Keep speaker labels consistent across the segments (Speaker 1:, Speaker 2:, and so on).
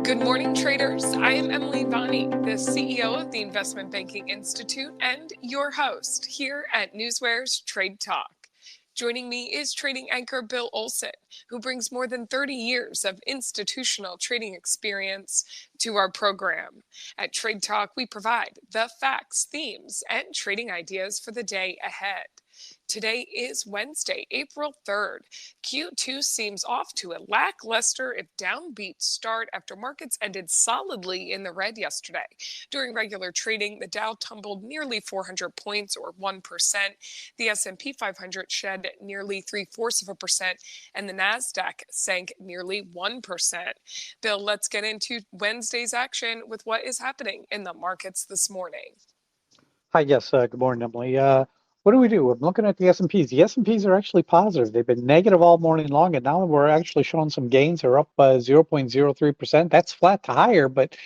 Speaker 1: Good morning, traders. I am Emily Vani, the CEO of the Investment Banking Institute and your host here at NewsWare's Trade Talk. Joining me is trading anchor Bill Olson, who brings more than 30 years of institutional trading experience to our program. At Trade Talk, we provide the facts, themes, and trading ideas for the day ahead. Today is Wednesday, April 3rd. Q2 seems off to a lackluster, if downbeat start after markets ended solidly in the red yesterday. During regular trading, the Dow tumbled nearly 400 points or 1%. The S&P 500 shed nearly 0.75%, and the NASDAQ sank nearly 1%. Bill, let's get into Wednesday's action with what is happening in the markets this morning.
Speaker 2: Hi, yes. Good morning, Emily. What do? I'm looking at the S&Ps. The S&Ps are actually positive. They've been negative all morning long, and now we're actually showing some gains. They're up 0.03%. That's flat to higher, but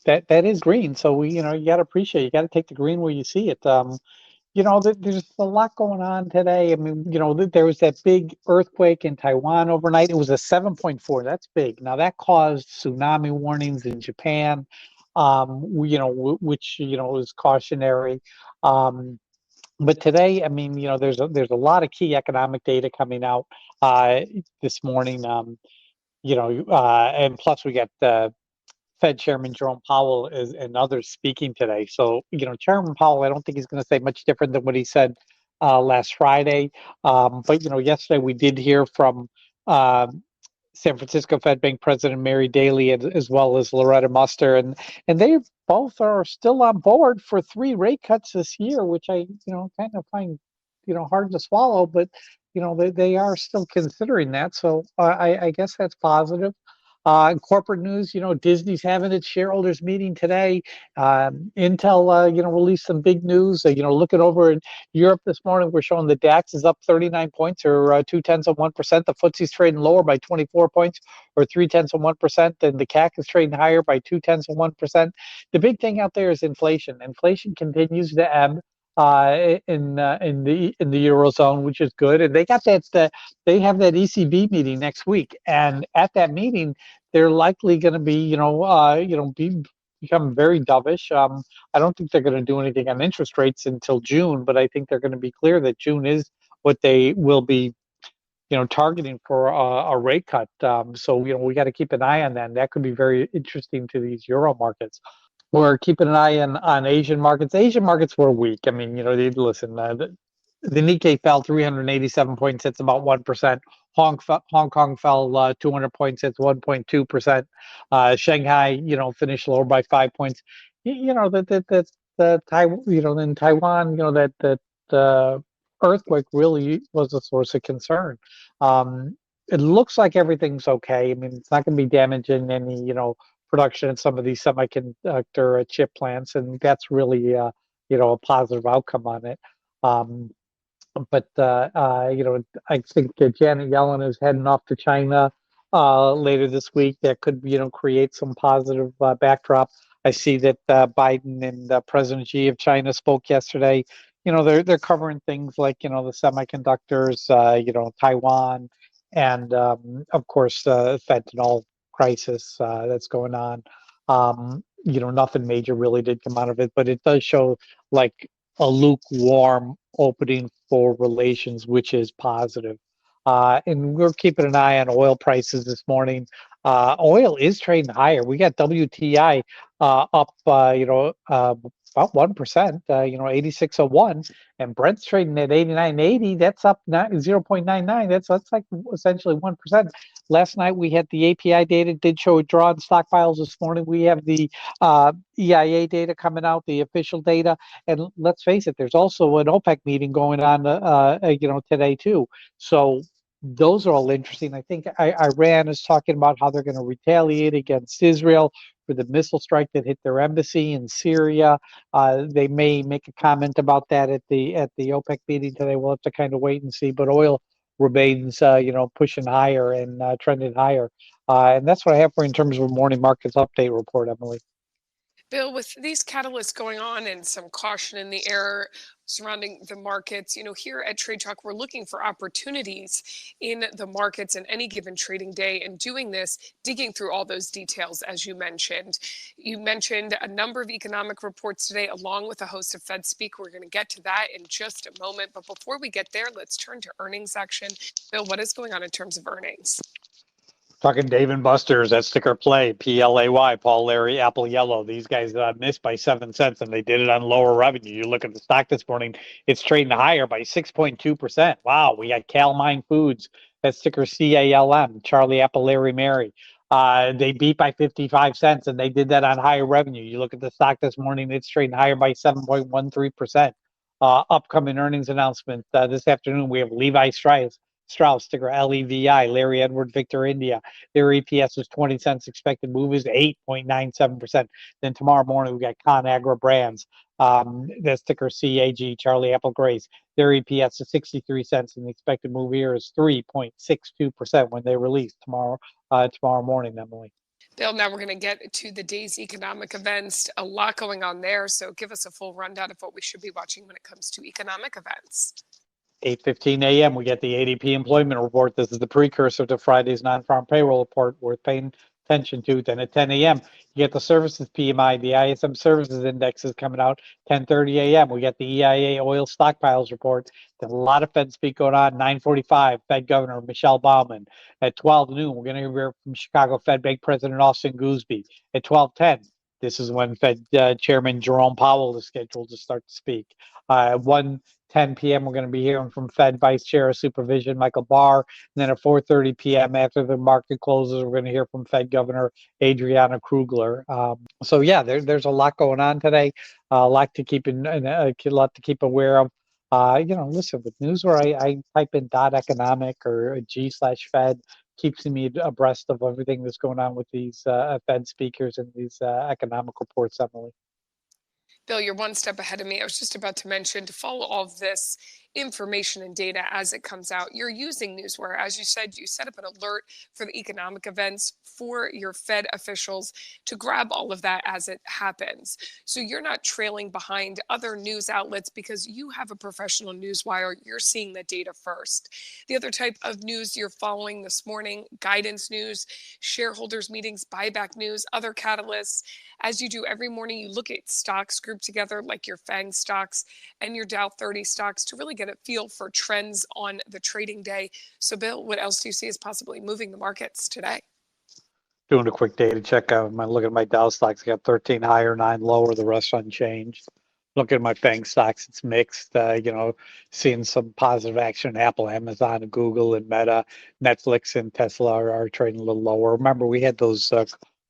Speaker 2: that is green. So you got to appreciate. You got to take the green where you see it. There's a lot going on today. I mean, there was that big earthquake in Taiwan overnight. It was a 7.4. That's big. Now that caused tsunami warnings in Japan, which is cautionary. But today, I mean, there's a lot of key economic data coming out this morning. And plus we got Fed Chairman Jerome Powell and others speaking today. So, Chairman Powell, I don't think he's going to say much different than what he said last Friday. But yesterday we did hear from San Francisco Fed Bank President Mary Daly as well as Loretta Muster, and they both are still on board for 3 rate cuts this year, which I kind of find hard to swallow, but they are still considering that. So I guess that's positive. In corporate news, Disney's having its shareholders meeting today. Intel, released some big news. Looking over in Europe this morning, we're showing the DAX is up 39 points or 0.2%. The FTSE's trading lower by 24 points or 0.3%. And the CAC is trading higher by 0.2%. The big thing out there is inflation. Inflation continues to ebb in the Eurozone, which is good. And they got that they have that ECB meeting next week, and at that meeting they're likely going to be become very dovish. I don't think they're going to do anything on interest rates until June, but I think they're going to be clear that June is what they will be targeting for a rate cut. So we got to keep an eye on that, and that could be very interesting to these Euro markets. We're keeping an eye on Asian markets. Asian markets were weak. I mean, listen, the Nikkei fell 387 points. That's about 1%. Hong Kong fell 200 points. That's 1.2%. Shanghai, finished lower by 5 points. In Taiwan, that earthquake really was a source of concern. It looks like everything's okay. I mean, it's not going to be damaging any, production in some of these semiconductor chip plants, and that's really a positive outcome on it. But I think Janet Yellen is heading off to China later this week. That could create some positive backdrop. I see that Biden and President Xi of China spoke yesterday. They're covering things like the semiconductors, Taiwan, and of course the fentanyl crisis that's going on. Nothing major really did come out of it, but it does show like a lukewarm opening for relations, which is positive. And we're keeping an eye on oil prices this morning. Oil is trading higher. We got WTI up, about 1%, 86.01, and Brent's trading at 89.80. That's up 0.99. That's like essentially 1%. Last night we had the API data did show a draw in stockpiles. This morning we have the EIA data coming out, the official data, and let's face it, there's also an OPEC meeting going on, today too. So those are all interesting. I think Iran is talking about how they're going to retaliate against Israel for the missile strike that hit their embassy in Syria. They may make a comment about that at the OPEC meeting today. We'll have to kind of wait and see. But oil remains, pushing higher and trending higher. And that's what I have for you in terms of a morning markets update report, Emily.
Speaker 1: Bill, with these catalysts going on and some caution in the air surrounding the markets, here at Trade Talk, we're looking for opportunities in the markets in any given trading day. And doing this, digging through all those details, as you mentioned. You mentioned a number of economic reports today, along with a host of Fed speak. We're going to get to that in just a moment. But before we get there, let's turn to earnings action. Bill, what is going on in terms of earnings?
Speaker 2: Talking Dave and Buster's, that sticker play, PLAY, Paul, Larry, Apple, Yellow. These guys missed by 7 cents, and they did it on lower revenue. You look at the stock this morning, it's trading higher by 6.2%. Wow, we got Calmine Foods, that sticker CALM, Charlie, Apple, Larry, Mary. They beat by 55 cents, and they did that on higher revenue. You look at the stock this morning, it's trading higher by 7.13%. Upcoming earnings announcement this afternoon, we have Levi Strauss, ticker LEVI, Larry Edward Victor India. Their EPS was 20 cents. Expected move is 8.97%. Then tomorrow morning, we got ConAgra Brands. That's ticker CAG, Charlie Apple Grace. Their EPS is 63 cents, and the expected move here is 3.62% when they release tomorrow morning, Emily.
Speaker 1: Bill, now we're going to get to the day's economic events. A lot going on there. So give us a full rundown of what we should be watching when it comes to economic events.
Speaker 2: 8:15 a.m. we get the ADP employment report. This is the precursor to Friday's non-farm payroll report, worth paying attention to. Then at 10 a.m. you get the services PMI. The ISM services index is coming out. 10:30 a.m. we get the EIA oil stockpiles report. There's a lot of Fed speak going on. 9:45 Fed Governor Michelle Baumann. At 12 noon we're going to hear from Chicago Fed Bank President Austin Goolsbee. At 12:10 this is when Fed Chairman Jerome Powell is scheduled to start to speak. 1:10 p.m. we're going to be hearing from Fed Vice Chair of Supervision Michael Barr. And then at 4:30 p.m. after the market closes, we're going to hear from Fed Governor Adriana Krugler. So yeah, there's a lot going on today. A lot to keep aware of. Listen, with NewsWare, I type in .economic or G/Fed. Keeps me abreast of everything that's going on with these Fed speakers and these economic reports, Emily.
Speaker 1: Bill, you're one step ahead of me. I was just about to mention, to follow all of this information and data as it comes out, you're using NewsWare. As you said, you set up an alert for the economic events for your Fed officials to grab all of that as it happens. So you're not trailing behind other news outlets because you have a professional news wire. You're seeing the data first. The other type of news you're following this morning, guidance news, shareholders meetings, buyback news, other catalysts. As you do every morning, you look at stocks grouped together like your FANG stocks and your Dow 30 stocks to really get a feel for trends on the trading day. So, Bill, what else do you see as possibly moving the markets today?
Speaker 2: Doing a quick data check. I'm looking at my Dow stocks. I got 13 higher, 9 lower, the rest unchanged. Looking at my FANG stocks, it's mixed. Seeing some positive action. Apple, Amazon, Google, and Meta, Netflix, and Tesla are trading a little lower. Remember, we had those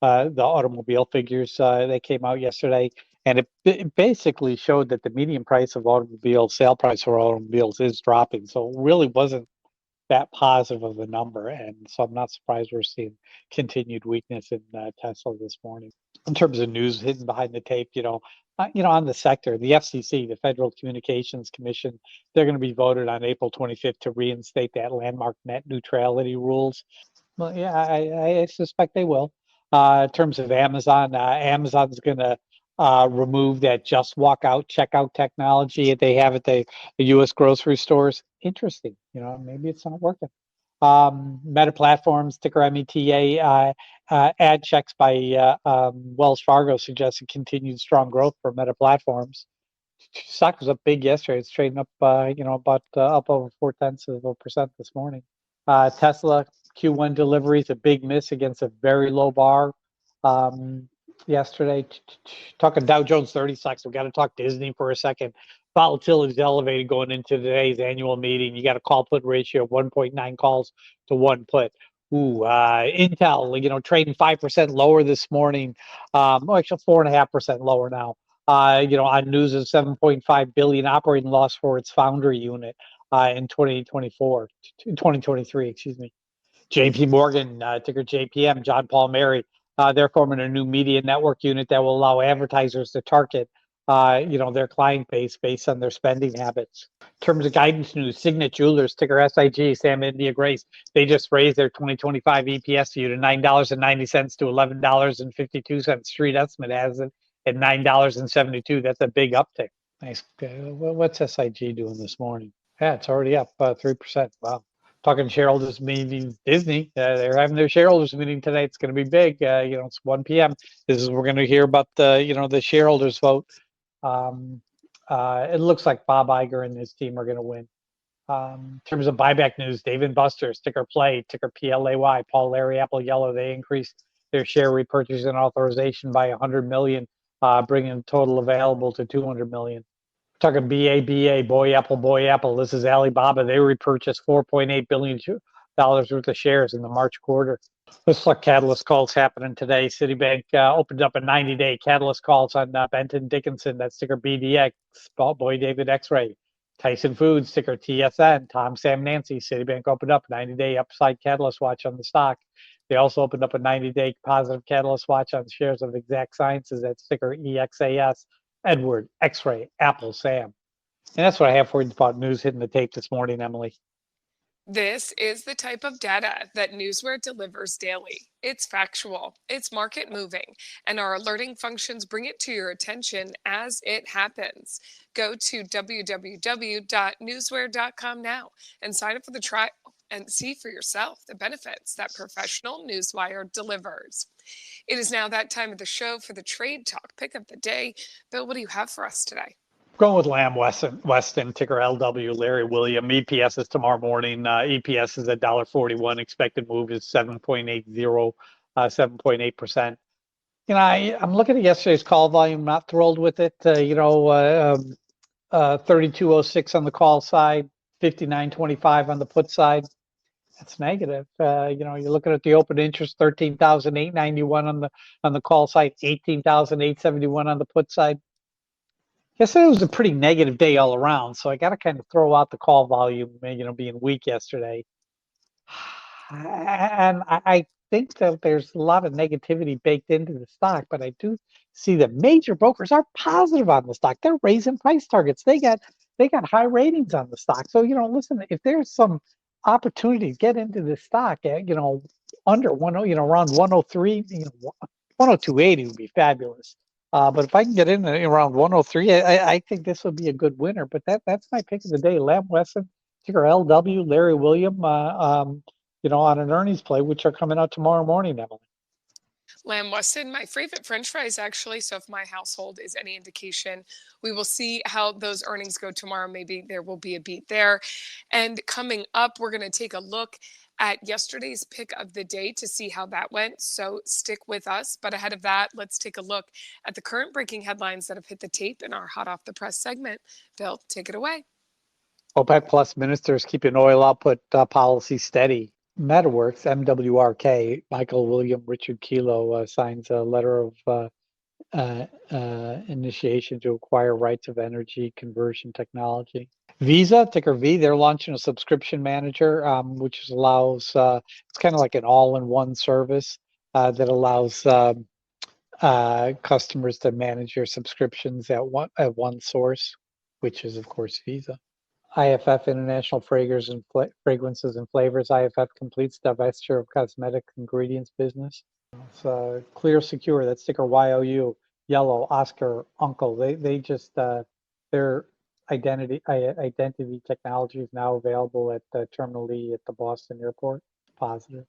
Speaker 2: the automobile figures that came out yesterday, and it basically showed that the median price of sale price for automobiles is dropping. So it really wasn't that positive of a number, and so I'm not surprised we're seeing continued weakness in Tesla this morning. In terms of news hidden behind the tape, on the sector, the FCC, the Federal Communications Commission, they're going to be voted on April 25th to reinstate that landmark net neutrality rules. Well, yeah, I suspect they will. In terms of Amazon, Amazon's going to remove that just walk out checkout technology that they have at the U.S. grocery stores. Interesting. Maybe it's not working. Meta Platforms, ticker META, ad checks by Wells Fargo suggested continued strong growth for Meta Platforms. Stock was up big yesterday. It's trading up, about up over 0.4% this morning. Tesla Q1 deliveries, a big miss against a very low bar yesterday. Talking Dow Jones 30 stocks, we got to talk Disney for a second. Volatility is elevated going into today's annual meeting. You got a call put ratio of 1.9 calls to 1 put. Intel, trading 5% lower this morning. Actually 4.5% lower now. On news of 7.5 billion operating loss for its Foundry unit in 2023, excuse me. JP Morgan, ticker JPM, John Paul Mary, they're forming a new media network unit that will allow advertisers to target, their client base based on their spending habits. In terms of guidance news, Signet Jewelers, ticker SIG, Sam India Grace, they just raised their 2025 EPS view to $9.90 to $11.52. Street estimate has it at $9.72. That's a big uptick. Nice. What's SIG doing this morning? Yeah, it's already up 3%. Wow. Talking shareholders meeting, Disney, they're having their shareholders meeting today. It's going to be big. It's 1 p.m. We're going to hear about the shareholders vote. It looks like Bob Iger and his team are going to win. In terms of buyback news, Dave & Buster's, ticker PLAY, ticker PLAY, Paul, Larry, Apple, Yellow, they increased their share repurchase and authorization by 100 million, bringing the total available to 200 million. Talking BABA, Boy Apple. This is Alibaba. They repurchased $4.8 billion worth of shares in the March quarter. Looks like catalyst calls happening today. Citibank opened up a 90-day catalyst calls on Benton Dickinson. That's ticker BDX. Boy David X-Ray. Tyson Foods, ticker TSN. Tom, Sam, Nancy. Citibank opened up a 90-day upside catalyst watch on the stock. They also opened up a 90-day positive catalyst watch on shares of Exact Sciences. That's ticker EXAS. Edward, X-Ray, Apple, Sam. And that's what I have for you about news hitting the tape this morning, Emily.
Speaker 1: This is the type of data that NewsWare delivers daily. It's factual, it's market moving, and our alerting functions bring it to your attention as it happens. Go to www.newsware.com now and sign up for the trial and see for yourself the benefits that professional Newswire delivers. It is now that time of the show for the Trade Talk pick of the day. Bill, what do you have for us today?
Speaker 2: Going with Lamb Weston, ticker LW, Larry William. EPS is tomorrow morning. EPS is at $1.41. Expected move is 7.80, 7.8%. I'm looking at yesterday's call volume. Not thrilled with it. 3206 on the call side, 5925 on the put side. That's negative. You're looking at the open interest, 13,891 on the call side, 18,871 on the put side. Yesterday was a pretty negative day all around, so I got to kind of throw out the call volume, being weak yesterday. And I think that there's a lot of negativity baked into the stock, but I do see that major brokers are positive on the stock. They're raising price targets. They got high ratings on the stock. So listen, if there's some opportunity to get into the stock, under around 103, 102.80 would be fabulous. But if I can get in around 103, I think this would be a good winner. But that's my pick of the day. Lamb Weston, ticker LW, Larry William, on an earnings play, which are coming out tomorrow morning, Emily.
Speaker 1: Lamb Weston, my favorite French fries, actually. So if my household is any indication, we will see how those earnings go tomorrow. Maybe there will be a beat there. And coming up, we're going to take a look at yesterday's pick of the day to see how that went. So stick with us. But ahead of that, let's take a look at the current breaking headlines that have hit the tape in our hot off the press segment. Bill, take it away.
Speaker 2: OPEC plus ministers keeping oil output policy steady. MetaWorks, MWRK, Michael William Richard Kilo signs a letter of initiation to acquire rights of energy conversion technology. Visa, ticker V, they're launching a subscription manager, which allows, it's kind of like an all-in-one service that allows customers to manage their subscriptions at one source, which is, of course, Visa. IFF, International Fragrances and Flavors. IFF completes divestiture of cosmetic ingredients business. It's Clear Secure, that's ticker YOU, Yellow, Oscar, Uncle. They just, their identity technology is now available at Terminal E at the Boston Airport. Positive.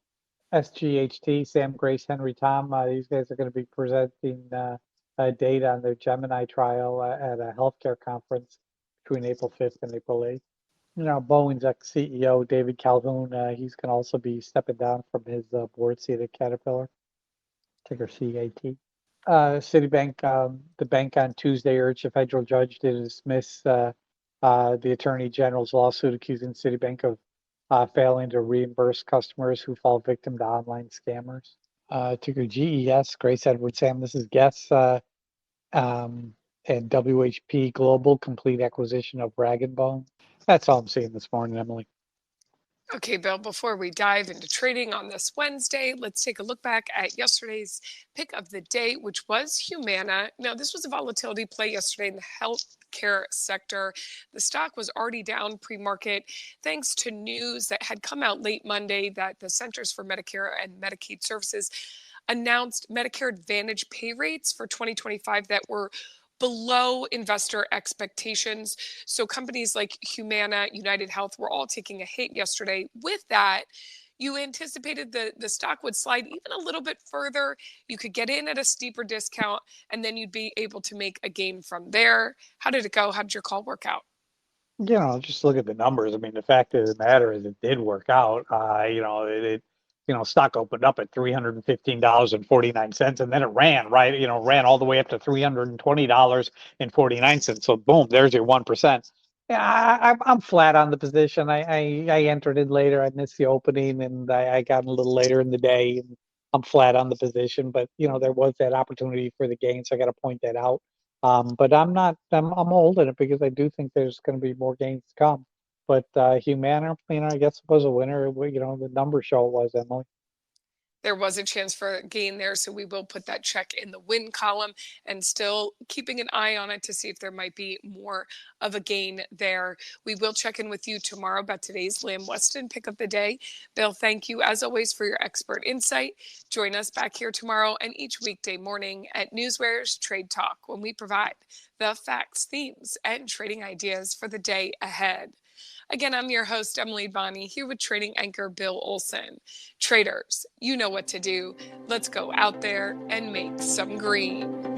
Speaker 2: SGHT, Sam, Grace, Henry, Tom. These guys are going to be presenting data on their Gemini trial at a healthcare conference between April 5th and April 8th. Boeing's ex-CEO, David Calhoun, he's going to also be stepping down from his board seat at Caterpillar, ticker CAT. Citibank, the bank on Tuesday urged a federal judge to dismiss the Attorney General's lawsuit accusing Citibank of failing to reimburse customers who fall victim to online scammers. Ticker GES, Grace, Edward, Sam, this is Guess. And WHP Global, complete acquisition of Rag & Bone. That's all I'm seeing this morning, Emily.
Speaker 1: Okay, Bill, before we dive into trading on this Wednesday, let's take a look back at yesterday's pick of the day, which was Humana. Now, this was a volatility play yesterday in the healthcare sector. The stock was already down pre-market thanks to news that had come out late Monday that the Centers for Medicare and Medicaid Services announced Medicare Advantage pay rates for 2025 that were below investor expectations. So companies like Humana, United Health were all taking a hit yesterday. With that, you anticipated the stock would slide even a little bit further. You could get in at a steeper discount, and then you'd be able to make a gain from there. How did it go? How did your call work out?
Speaker 2: Just look at the numbers. I mean, the fact of the matter is it did work out. Stock opened up at $315.49, and then it ran right, ran all the way up to $320.49. So boom, there's your 1%. Yeah, I'm flat on the position. I entered in later. I missed the opening, and I got in a little later in the day. And I'm flat on the position, but there was that opportunity for the gain, so I got to point that out. But I'm not. I'm holding it because I do think there's going to be more gains to come. But Humana, I guess was a winner. The number show it was, Emily.
Speaker 1: There was a chance for a gain there, so we will put that check in the win column and still keeping an eye on it to see if there might be more of a gain there. We will check in with you tomorrow about today's Lamb Weston pick of the day. Bill, thank you as always for your expert insight. Join us back here tomorrow and each weekday morning at NewsWare's Trade Talk when we provide the facts, themes, and trading ideas for the day ahead. Again, I'm your host, Emily Bonney, here with trading anchor Bill Olson. Traders, you know what to do. Let's go out there and make some green.